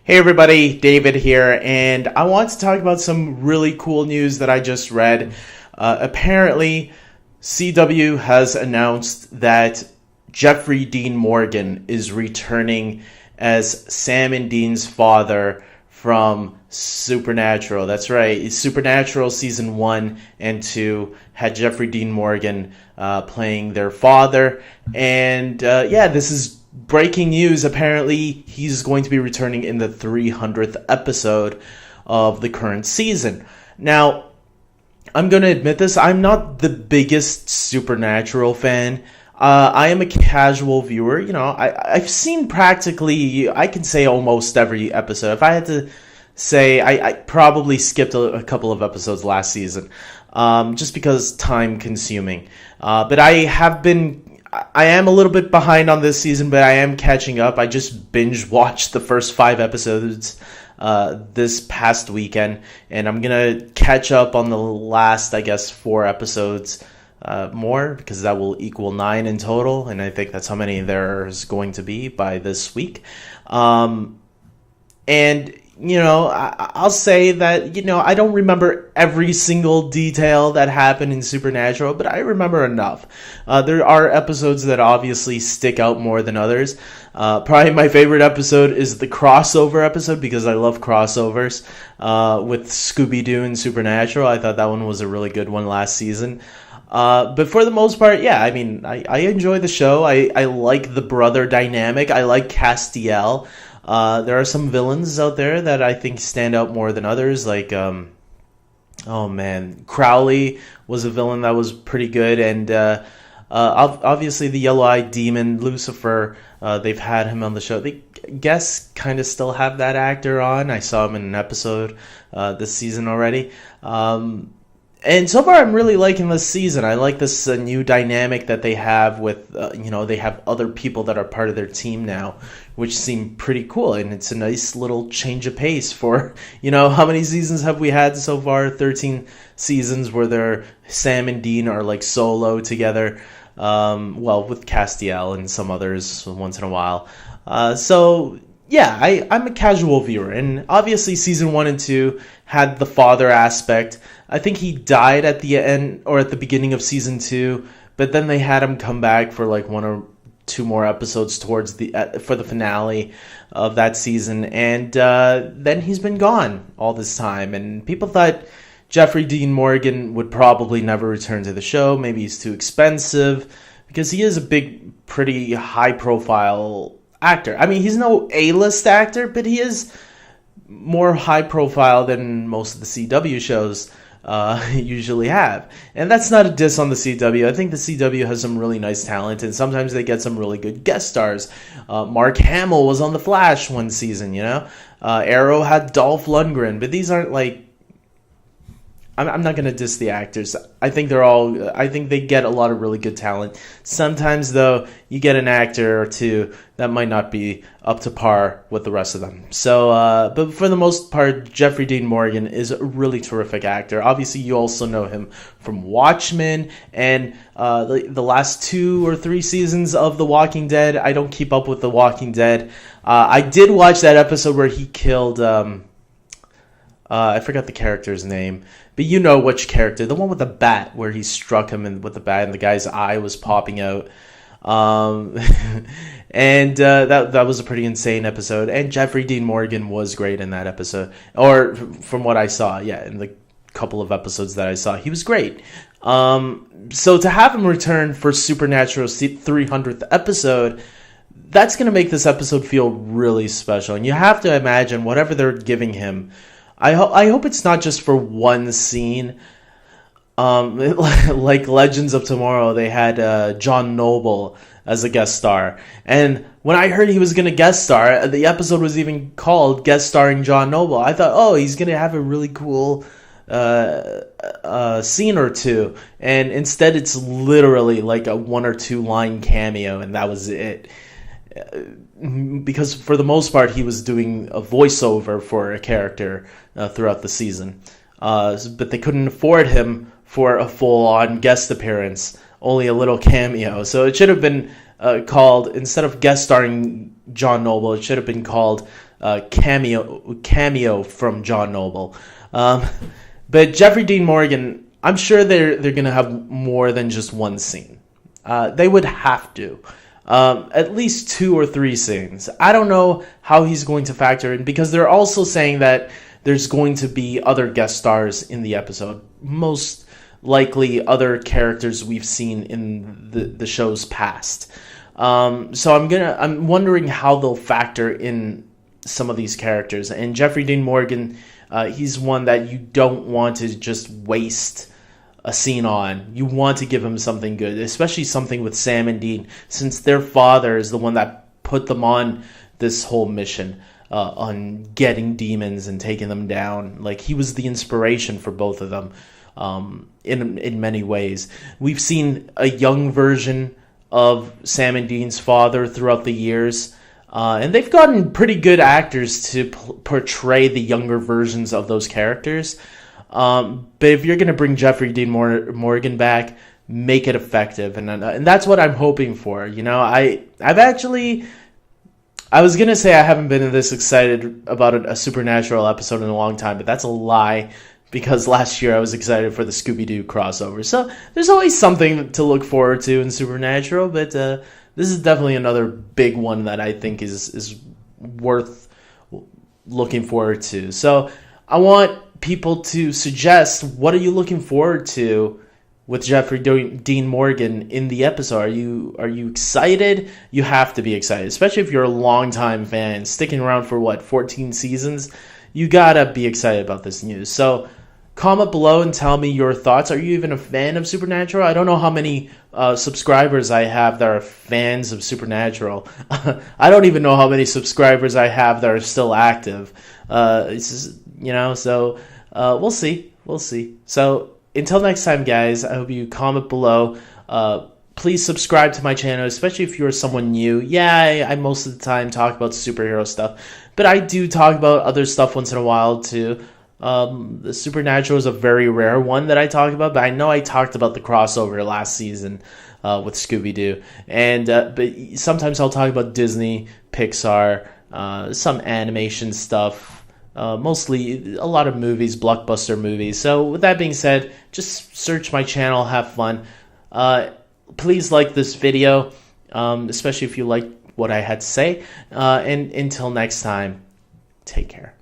Hey everybody, David here, and I want to talk about some really cool news that I just read. Apparently, CW has announced that Jeffrey Dean Morgan is returning as Sam and Dean's father from Supernatural. That's right, Supernatural Season 1 and 2 had Jeffrey Dean Morgan playing their father, and this is breaking news. Apparently, he's going to be returning in the 300th episode of the current season. Now, I'm going to admit this. I'm not the biggest Supernatural fan. I am a casual viewer. I've seen practically, I can say almost every episode. If I had to say, I probably skipped a couple of episodes last season, just because time consuming. But I am a little bit behind on this season, but I am catching up. I just binge watched the first 5 episodes this past weekend, and I'm going to catch up on the last, 4 episodes more, because that will equal 9 in total, and I think that's how many there's going to be by this week. I'll say that, I don't remember every single detail that happened in Supernatural, but I remember enough. There are episodes that obviously stick out more than others. Probably my favorite episode is the crossover episode, because I love crossovers with Scooby-Doo and Supernatural. I thought that one was a really good one last season. But for the most part, I enjoy the show. I like the brother dynamic. I like Castiel. There are some villains out there that I think stand out more than others, like, Crowley was a villain that was pretty good, and obviously the yellow-eyed demon, Lucifer, they've had him on the show. They guess kind of still have that actor on. I saw him in an episode this season already. And so far, I'm really liking this season. I like this new dynamic that they have with, they have other people that are part of their team now, which seem pretty cool. And it's a nice little change of pace for, how many seasons have we had so far? 13 seasons where Sam and Dean are like solo together. With Castiel and some others once in a while. I'm a casual viewer, and obviously season 1 and 2 had the father aspect. I think he died at the end or at the beginning of season 2, but then they had him come back for like 1 or 2 more episodes towards for the finale of that season, and then he's been gone all this time. And people thought Jeffrey Dean Morgan would probably never return to the show. Maybe he's too expensive, because he is a big, pretty high-profile actor. I mean, he's no A-list actor, but he is more high profile than most of the CW shows usually have. And that's not a diss on the CW. I think the CW has some really nice talent, and sometimes they get some really good guest stars. Mark Hamill was on The Flash one season, Arrow had Dolph Lundgren, but these aren't like, I'm not going to diss the actors. I think they get a lot of really good talent. Sometimes, though, you get an actor or two that might not be up to par with the rest of them. So, but for the most part, Jeffrey Dean Morgan is a really terrific actor. Obviously, you also know him from Watchmen and the last 2 or 3 seasons of The Walking Dead. I don't keep up with The Walking Dead. I did watch that episode where he killed... I forgot the character's name, but you know which character. The one with the bat, where he struck him with the bat and the guy's eye was popping out. And that was a pretty insane episode. And Jeffrey Dean Morgan was great in that episode. Or from what I saw, in the couple of episodes that I saw, he was great. So to have him return for Supernatural's 300th episode, that's going to make this episode feel really special. And you have to imagine whatever they're giving him, I hope it's not just for one scene. Like Legends of Tomorrow, they had John Noble as a guest star. And when I heard he was going to guest star, the episode was even called Guest Starring John Noble. I thought, he's going to have a really cool scene or two. And instead, it's literally like a 1 or 2 line cameo, and that was it. Because for the most part, he was doing a voiceover for a character throughout the season. But they couldn't afford him for a full-on guest appearance, only a little cameo. So it should have been called, instead of guest starring John Noble, it should have been called cameo from John Noble. But Jeffrey Dean Morgan, I'm sure they're gonna have more than just one scene. They would have to. At least 2 or 3 scenes. I don't know how he's going to factor in, because they're also saying that there's going to be other guest stars in the episode. Most likely other characters we've seen in the show's past. So I'm wondering how they'll factor in some of these characters. And Jeffrey Dean Morgan, he's one that you don't want to just waste a scene on. You want to give him something good, especially something with Sam and Dean, since their father is the one that put them on this whole mission, on getting demons and taking them down. Like, he was the inspiration for both of them, in many ways. We've seen a young version of Sam and Dean's father throughout the years, and they've gotten pretty good actors to portray the younger versions of those characters. But if you're going to bring Jeffrey Dean Morgan back, make it effective. And that's what I'm hoping for. You know, I was going to say I haven't been this excited about a Supernatural episode in a long time, but that's a lie, because last year I was excited for the Scooby-Doo crossover. So there's always something to look forward to in Supernatural, but this is definitely another big one that I think is worth looking forward to. So I want people to suggest, what are you looking forward to with Jeffrey Dean Morgan in the episode? Are you excited? You have to be excited, especially if you're a longtime fan, sticking around for 14 seasons. You gotta be excited about this news. So comment below and tell me your thoughts. Are you even a fan of Supernatural? I don't know how many subscribers I have that are fans of Supernatural. I don't even know how many subscribers I have that are still active. It's just, so we'll see. So until next time, guys, I hope you comment below. Please subscribe to my channel, especially if you're someone new. Yeah, I most of the time talk about superhero stuff, but I do talk about other stuff once in a while too. The Supernatural is a very rare one that I talk about, but I know I talked about the crossover last season with Scooby-Doo. And but sometimes I'll talk about Disney, Pixar, some animation stuff, mostly a lot of movies, blockbuster movies. So with that being said, just search my channel, have fun. Please like this video, especially if you like what I had to say. And until next time, take care.